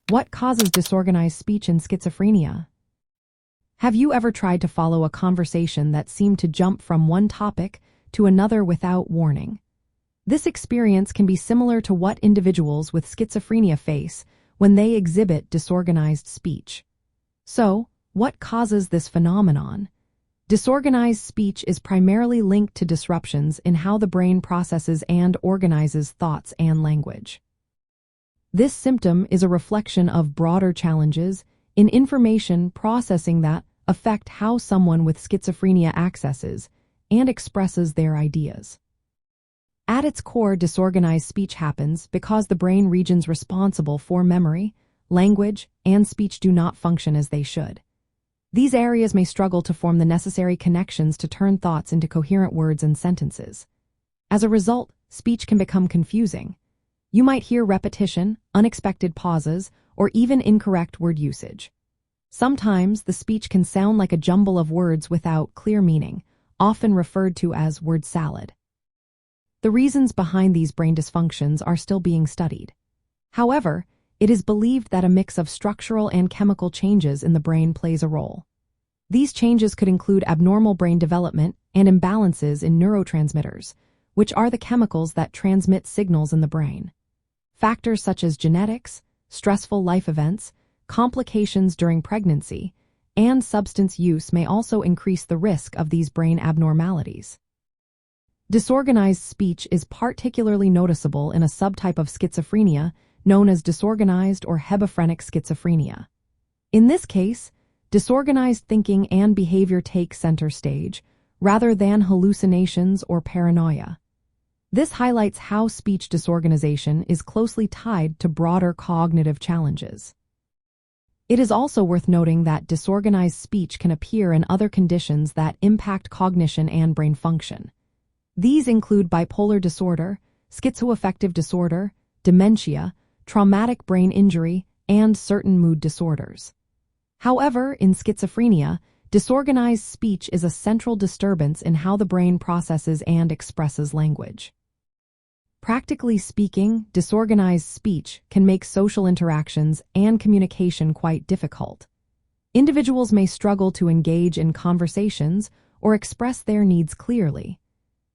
What causes disorganized speech in schizophrenia? Have you ever tried to follow a conversation that seemed to jump from one topic to another without warning? This experience can be similar to what individuals with schizophrenia face when they exhibit disorganized speech. So, what causes this phenomenon? Disorganized speech is primarily linked to disruptions in how the brain processes and organizes thoughts and language. This symptom is a reflection of broader challenges in information processing that affect how someone with schizophrenia accesses and expresses their ideas. At its core, disorganized speech happens because the brain regions responsible for memory, language, and speech do not function as they should. These areas may struggle to form the necessary connections to turn thoughts into coherent words and sentences. As a result, speech can become confusing. You might hear repetition, unexpected pauses, or even incorrect word usage. Sometimes the speech can sound like a jumble of words without clear meaning, often referred to as word salad. The reasons behind these brain dysfunctions are still being studied. However, it is believed that a mix of structural and chemical changes in the brain plays a role. These changes could include abnormal brain development and imbalances in neurotransmitters, which are the chemicals that transmit signals in the brain. Factors such as genetics, stressful life events, complications during pregnancy, and substance use may also increase the risk of these brain abnormalities. Disorganized speech is particularly noticeable in a subtype of schizophrenia known as disorganized or hebephrenic schizophrenia. In this case, disorganized thinking and behavior take center stage, rather than hallucinations or paranoia. This highlights how speech disorganization is closely tied to broader cognitive challenges. It is also worth noting that disorganized speech can appear in other conditions that impact cognition and brain function. These include bipolar disorder, schizoaffective disorder, dementia, traumatic brain injury, and certain mood disorders. However, in schizophrenia, disorganized speech is a central disturbance in how the brain processes and expresses language. Practically speaking, disorganized speech can make social interactions and communication quite difficult. Individuals may struggle to engage in conversations or express their needs clearly.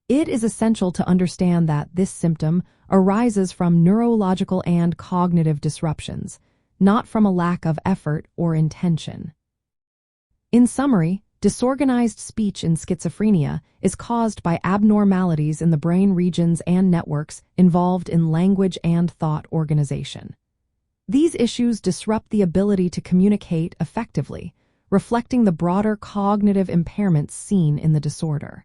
It is essential to understand that this symptom arises from neurological and cognitive disruptions, not from a lack of effort or intention. In summary, disorganized speech in schizophrenia is caused by abnormalities in the brain regions and networks involved in language and thought organization. These issues disrupt the ability to communicate effectively, reflecting the broader cognitive impairments seen in the disorder.